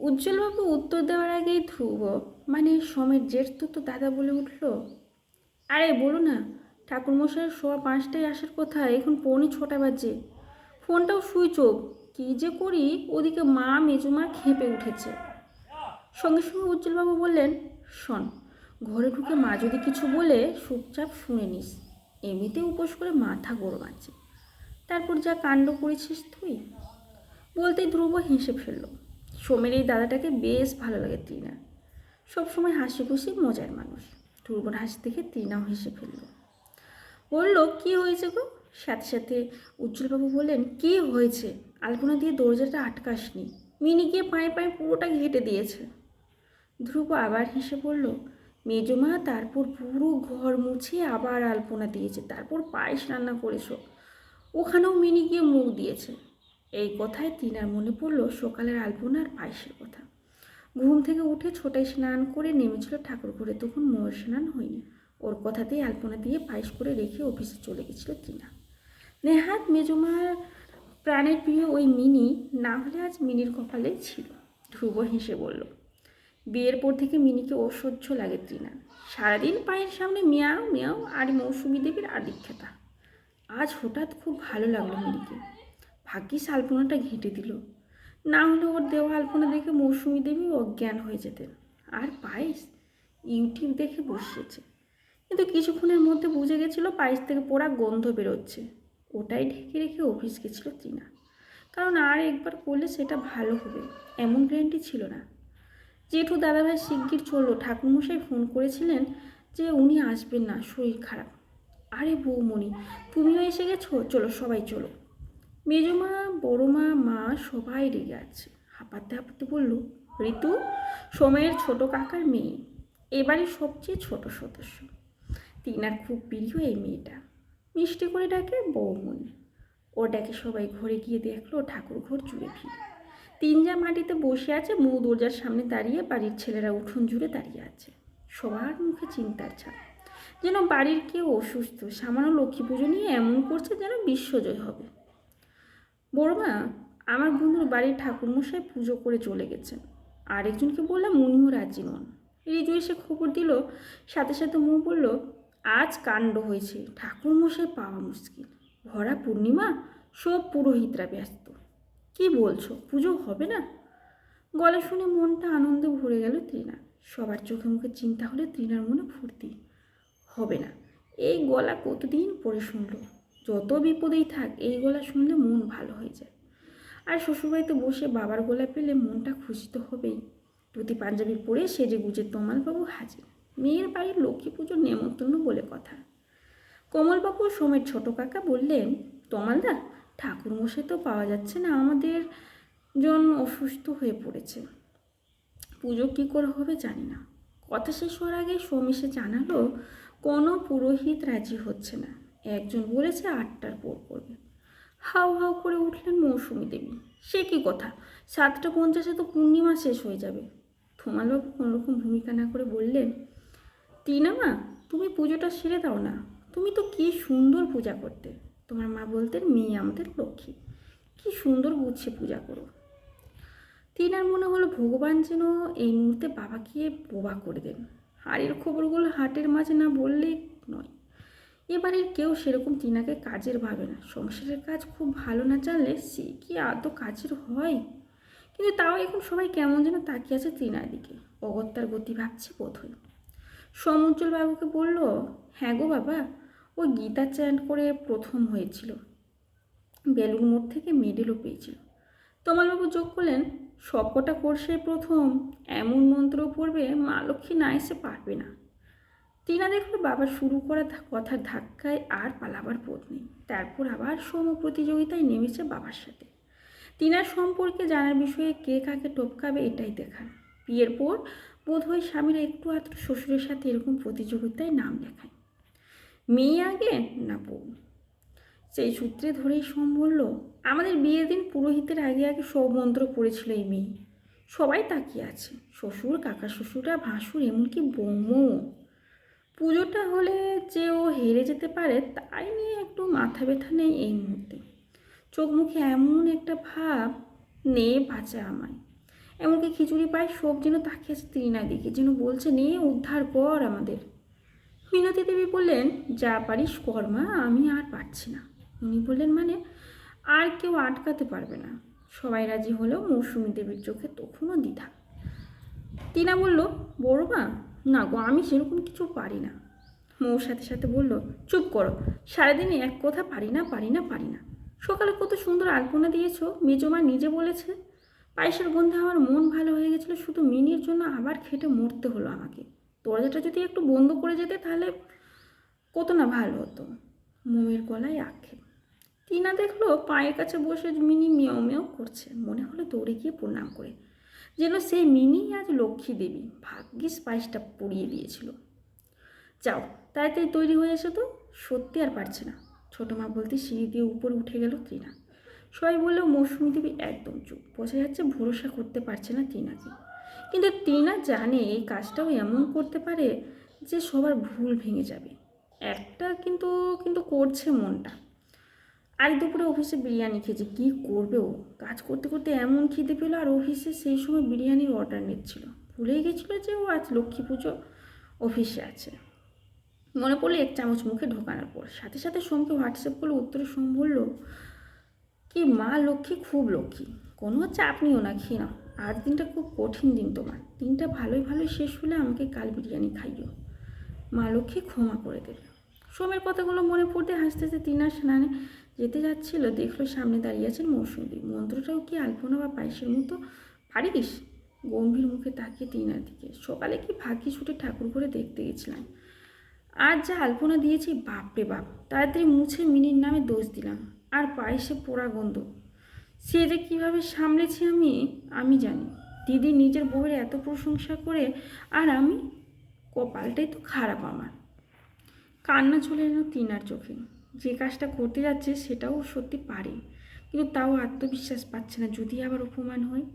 উজ্জ্বলবাবু উত্তর দেওয়ার আগেই ধ্রুব মানে সমের জ্যেষ্ঠ তো দাদা বলে উঠল, আরে বলো না, ঠাকুরমশাইয়ের সোয়া 5টায় আসার কথা, এখন পৌনে 6টা বাজে। ফোনটাও সুইচ অফ। কী যে করি, ওদিকে মা মেজমা খেপে উঠেছে। সঙ্গে সঙ্গে উজ্জ্বলবাবু বললেন, শোন, ঘরে ঢুকে মা যদি কিছু বলে চুপচাপ শুনে নিস। এমনিতে উপোস করে মাথা গড়মাচ্ছে, তারপর যা কাণ্ড করেছিস তুই। বলতেই ধ্রুব হেসে ফেলল। সোমের এই দাদাটাকে বেশ ভালো লাগে তৃণা, সবসময় হাসি খুশি মজার মানুষ। ধ্রুবর হাসি দেখে তৃণাও হেসে ফেলল। বলল, কী হয়েছে গো? সাথে সাথে উজ্জ্বলবাবু বললেন, কী হয়েছে? আলপনা দিয়ে দরজাটা আটকাসনি, মিনি গিয়ে পায়ে পায়ে পুরোটা ঘেঁটে দিয়েছে। ধ্রুব আবার হেসে বলল, মেজমা তারপর পুরো ঘর মুছিয়ে আবার আলপনা দিয়েছে, তারপর পায়েস রান্না করেছো, ওখানেও মিনি গিয়ে মুখ দিয়েছে। এই কথায় তিনার মনে পড়ল সকালের আলপনা আর পায়েসের কথা। ঘুম থেকে উঠে ছোটাই স্নান করে নেমেছিল ঠাকুর ঘরে, তখন ময়ূর স্নান হয়নি। ওর কথাতেই আলপনা দিয়ে পায়েস করে রেখে অফিসে চলে গেছিল তিনা। নেহাত মেজমার প্রাণের প্রিয় ওই মিনি না হলে আজ মিনির কপালেই ছিল। ধ্রুব হেসে বলল, বিয়ের পর থেকে মিনিকে অসহ্য লাগে তৃণা। সারাদিন পায়ের সামনে মিয়াও মিয়াও আর মৌসুমি দেবীর আদিক্ষেতা। আজ হঠাৎ খুব ভালো লাগলো মিনিকে। ভাগ্যিস আলপনাটা ঘেঁটে দিল, না হলে ওর দেওয়া আলপনা দেখে মৌসুমি দেবী অজ্ঞান হয়ে যেতেন। আর পায়েস ইউটিউব দেখে বসিয়েছে, কিন্তু কিছুক্ষণের মধ্যে বুঝে গেছিল পায়েস থেকে পোড়া গন্ধ বেরোচ্ছে। ওটাই ঢেকে রেখে অফিস গেছিল তৃণা, কারণ আর একবার করলে সেটা ভালো হবে এমন গ্যারান্টি ছিল না। জেঠু দাদাভাই শিগগির চললো, ঠাকুরমশাই ফোন করেছিলেন যে উনি আসবেন না, শরীর খারাপ। আরে বৌমণি, তুমিও এসে গেছো, চলো সবাই চলো। মেজমা, বড়মা, মা সবাই রেগে আছে। হাঁপাতে হাঁপাতে বলল, ঋতু সোমের ছোট কাকার মেয়ে, এবারে সবচেয়ে ছোট সদস্য। তিনার খুব প্রিয় এই মেয়েটা, মিষ্টি করে ডাকে বৌমণি। ও ডাকে সবাই ঘরে গিয়ে দেখলো ঠাকুর ঘর জুড়ে ভিড়। তিনজা মাটিতে বসে আছে, মুখ দরজার সামনে দাঁড়িয়ে, বাড়ির ছেলেরা উঠোন জুড়ে দাঁড়িয়ে আছে। সবার মুখে চিন্তার ছাপ, যেন বাড়ির কেউ অসুস্থ, সামান্য লক্ষ্মী পুজো নিয়ে এমন করছে যেন বিশ্বজয় হবে। বড়মা, আমার বন্ধুর বাড়ির ঠাকুরমশাই পুজো করে চলে গেছেন। আরেকজনকে বললাম উনিও রাজি নন। রিজু এসে খবর দিল, সাথে সাথে মু বলল, আজ কাণ্ড হয়েছে, ঠাকুরমশাই পাওয়া মুশকিল। ভরা পূর্ণিমা, সব পুরোহিতরা ব্যস্ত। কি বলছো, পুজো হবে না? গলা শুনে মনটা আনন্দে ভরে গেল তৃণা। সবার চোখে মুখে চিন্তা হলে তৃণার মনে ফুর্তি। হবে না, এই গলা কতদিন পরে শুনল। যত বিপদেই থাক, এই গলা শুনলে মন ভালো হয়ে যায়। আর শ্বশুরবাড়িতে বসে বাবার গলা পেলে মনটা খুশি তো হবেই। ধুতি পাঞ্জাবি পরে সেজে গুজে তমালবাবু হাজির। মেয়ের বাড়ির লক্ষ্মী পুজোর নেমন্তন্ন বলে কথা। কমলবাবু সোমের ছোট কাকা বললেন, তমালদা, ঠাকুরমশাই তো পাওয়া যাচ্ছে না, আমাদের জন অসুস্থ হয়ে পড়েছে, পুজো কী করে হবে জানি না। কথা শেষ হওয়ার আগে সোম এসে জানালো, কোনো পুরোহিত রাজি হচ্ছে না। একজন বলেছে 8টার পর করবে। হাউ হাউ করে উঠলেন মৌসুমি দেবী, সে কি কথা, 7টা 50-এ তো পূর্ণিমা শেষ হয়ে যাবে। থমালবাবু কোনোরকম ভূমিকা না করে বললেন, টিনা মা, তুমি পুজোটা সেরে দাও না, তুমি তো কি সুন্দর পূজা করতে। তোমার মা বলতেন মেয়ে আমাদের লক্ষ্মী, কি সুন্দর গুছিয়ে পূজা করো। তিনার মনে হলো ভগবান যেন এই মুহূর্তে বাবাকে বোবা করে দেন। হাড়ের খবরগুলো হাটের মাঝে না বললেই নয়। এবারের কেউ সেরকম তিনাকে কাজের ভাবে না। সংসারের কাজ খুব ভালো না জানলে সে কি আদৌ কাজের হয়? কিন্তু তাও এখন সবাই কেমন যেন তাকিয়ে আছে তিনার দিকে, অগত্যার গতি ভাবছে বোধ হয়। সমুজ্জ্বল বাবুকে বলল, হ্যাঁ গো বাবা, ও গীতা চ্যান্ট করে প্রথম হয়েছিল, বেলুর মোড় থেকে মেডেলও পেয়েছিল। তমালবাবু যোগ করলেন, সবকটা কোর্সে প্রথম, এমন মন্ত্র পড়বে মা লক্ষ্মী না এসে পারবে না। টিনা দেখল বাবার শুরু করা কথার ধাক্কায় আর পালাবার পথ নেই। তারপর আবার সম প্রতিযোগিতায় নেমেছে বাবার সাথে। টিনার সম্পর্কে জানার বিষয়ে কে কাকে টপকাবে এটাই দেখার। বিয়ের পর বোধহয় স্বামীরা একটু আধটু শ্বশুরের সাথে এরকম প্রতিযোগিতায় নাম লেখায়, মেয়ে আগে না বউ। সেই সূত্রে ধরেই সোম বলল, আমাদের বিয়ের দিন পুরোহিতের আগে আগে সব মন্ত্র পড়েছিল এই মেয়ে। সবাই তাকিয়ে আছে, শ্বশুর, কাকা শ্বশুররা, ভাসুর, এমনকি বৌমও। পুজোটা হলে যে ও হেরে যেতে পারে তাই নিয়ে একটু মাথা ব্যথা নেই এই মুহূর্তে। চোখ মুখে এমন একটা ভাব, নে বাঁচা আমায়। এমনকি খিচুড়ি পায় সব যেন তাকিয়ে আছে তৃণার দিকে, যেন বলছে নে উদ্ধার কর আমাদের। মিনতি দেবী বললেন, যা পারিস কর মা, আমি আর পারছি না। উনি বললেন, মানে আর কেউ আটকাতে পারবে না। সবাই রাজি হলেও মৌসুমী দেবীর চোখে তখনও দ্বিধা। টিনা বলল, বড় মা, না গো, আমি সেরকম কিছু পারি না। মৌর সাথে সাথে বলল, চুপ করো, সারাদিনে এক কথা পারি না পারি না পারি না। সকালে কত সুন্দর আলপনা দিয়েছ, মেজমা নিজে বলেছে। পায়েসের গন্ধে আমার মন ভালো হয়ে গেছিলো, শুধু মিনির জন্য আবার খেটে মরতে হলো আমাকে। দরজাটা যদি একটু বন্ধ করে যেতে তাহলে কত না ভালো হতো। মোমের গলায় আক্ষেপ। টিনা দেখলো পায়ের কাছে বসে মিনি মেও মেও করছে, মনে হলো দৌড়ে গিয়ে প্রণাম করে, যেন সেই মিনি আজ লক্ষ্মী দেবী। ভাগ্যিস পায়েসটা পুড়িয়ে দিয়েছিল। যাও তাড়াতাড়ি তৈরি হয়ে এসে তো, সত্যি আর পারছে না। ছোটো মা বলতে সিঁড়ি দিয়ে উপরে উঠে গেল টিনা। সবাই বললেও মৌসুমী দেবী একদম চুপ, বোঝা যাচ্ছে ভরসা করতে পারছে না টিনাকে। কিন্তু টিনা জানে এই কাজটাও এমন করতে পারে যে সবার ভুল ভেঙে যাবে। একটা কিন্তু কিন্তু করছে মনটা। আজ দুপুরে অফিসে বিরিয়ানি খেয়েছে, কী করবে ও? কাজ করতে করতে এমন খিদে পেলো, আর অফিসে সেই সময় বিরিয়ানির অর্ডার নিচ্ছিল। ভুলেই গেছিলো যে ও আজ লক্ষ্মী পুজো অফিসে আছে। মনে পড়লো এক চামচ মুখে ঢোকানোর পর। সাথে সাথে সোমকে হোয়াটসঅ্যাপ করলো। উত্তরে সোম বলল, কি মা লক্ষ্মী, খুব লক্ষ্মী, কোনো চাপ নিও না, খেয়ে নাও। আজ দিনটা খুব কঠিন দিন তোমার, দিনটা ভালোই ভালোই শেষ হলে আমাকে কাল বিরিয়ানি খাইও, মা লক্ষ্মী ক্ষমা করে দেবে। সোমের কথাগুলো মনে পড়তে হাসতে হাসতে টিনার স্নানে যেতে যাচ্ছিল, দেখলো সামনে দাঁড়িয়ে আছেন মৌসুমী। মন্ত্রটাও কি আলপনা বা পায়েসের মতো পারিস? গম্ভীর মুখে তাকিয়ে টিনার দিকে। সকালে কি ভাগ্যি ছুটে ঠাকুর ঘরে দেখতে গেছিলাম, আজ যা আলপনা দিয়েছি, বাপরে বাপ। তাড়াতাড়ি মুছে মিনির নামে দোষ দিলাম। আর পায়েসে পোড়া গন্ধ, সে যে কীভাবে সামলেছি আমি জানি। দিদি নিজের বউয়ের এত প্রশংসা করে, আর আমি, কপালটাই তো খারাপ আমার। কান্না চলে এলো টিনার চোখে। যে কাজটা করতে যাচ্ছে সেটাও সত্যি পারে, কিন্তু তাও আত্মবিশ্বাস পাচ্ছে না, যদি আবার অপমান হয়।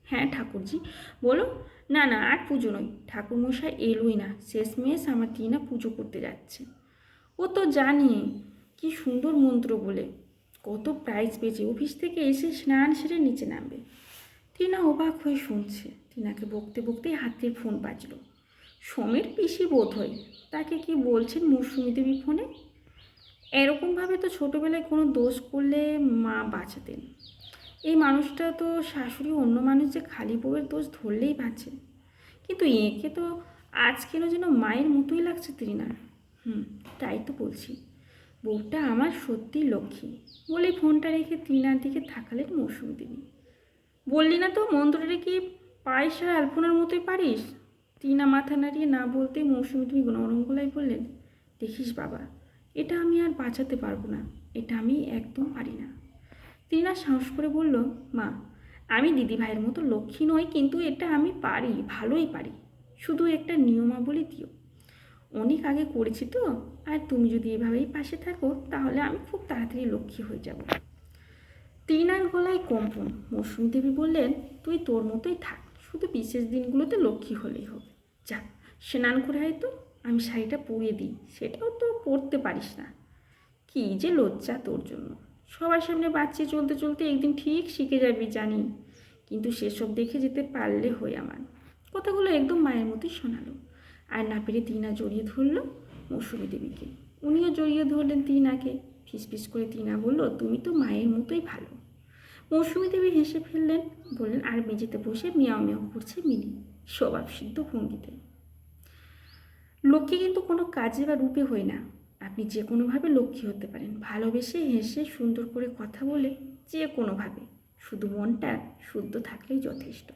হ্যাঁ ঠাকুরজি, বলো। না না, আর পুজো নয়, ঠাকুরমশাই এলোই না, শেষমেশ আমার টিনা পুজো করতে যাচ্ছে। ও তো জানি কি সুন্দর মন্ত্র বলে কত প্রাইজ পেয়েছে, অফিস থেকে এসে স্নান সেরে নিচে নামবে। টিনা অবাক হয়ে শুনছে। টিনাকে বকতে বকতেই হাতের ফোন বাজল। সোমের পিসি বোধ হয়, তাকে কি বলছেন মৌসুমী দেবী ফোনে। এরকমভাবে তো ছোটোবেলায় কোনো দোষ করলে মা বাঁচাতেন। এই মানুষটা তো শাশুড়ি, অন্য মানুষ যে খালি বউয়ের দোষ ধরলেই বাঁচে, কিন্তু একে তো আজ কেন যেন মায়ের মতোই লাগছে ত্রিনার। তাই তো বলছি, বউটা আমার সত্যি লক্ষ্মী। বলে ফোনটা রেখে ত্রিনার দিকে তাকালেন মৌসুমী দেবী। বললি না তো মন্ত্রটা কি পায়েস আর আলপনার মতোই পারিস? টিনা মাথা নাড়িয়ে না বলতে মৌসুমী দেবী নরম গলায় বললেন, দেখিস বাবা, এটা আমি আর বাঁচাতে পারবো না, এটা আমি একদম পারি না। টিনা সাহস করে বলল, মা, আমি দিদিভাইয়ের মতো লক্ষ্মী নই, কিন্তু এটা আমি পারি, ভালোই পারি। শুধু একটা নিয়মাবলী দিও। অনেক আগে করেছি তো, আর তুমি যদি এভাবেই পাশে থাকো তাহলে আমি খুব তাড়াতাড়ি লক্ষ্মী হয়ে যাব। টিনার গলায় কম্পন। মৌসুমী দেবী বললেন, তুই তোর মতোই থাক, শুধু বিশেষ দিনগুলোতে লক্ষ্মী হলেই হবে। যা স্নান করে আয় তো, আমি শাড়িটা পরিয়ে দিই, সেটাও তো পরতে পারিস না। কী যে লজ্জা তোর জন্য। সবার সামনে বাচ্চা চলতে চলতে একদিন ঠিক শিখে যাবি জানি, কিন্তু সেসব দেখে যেতে পারলে হয় আমার। কথাগুলো একদম মায়ের মতোই শোনালো। আর না পেরে টিনা জড়িয়ে ধরল মৌসুমী দেবীকে। উনিও জড়িয়ে ধরলেন টিনাকে। ফিসফিস করে টিনা বলল, তুমি তো মায়ের মতোই ভালো। মৌসুমী দেবী হেসে ফেললেন, বললেন, আর মেঝেতে বসে মিয়াও মিয়াও করছে মিনি, স্বভাব সিদ্ধ ভঙ্গিতে। লক্ষ্মী কিন্তু কোনো কাজে বা রূপে হয় না। আপনি যে কোনোভাবে লক্ষ্মী হতে পারেন, ভালোবেসে হেসে সুন্দর করে কথা বলে, যে কোনোভাবে, শুধু মনটা শুদ্ধ থাকলেই যথেষ্ট।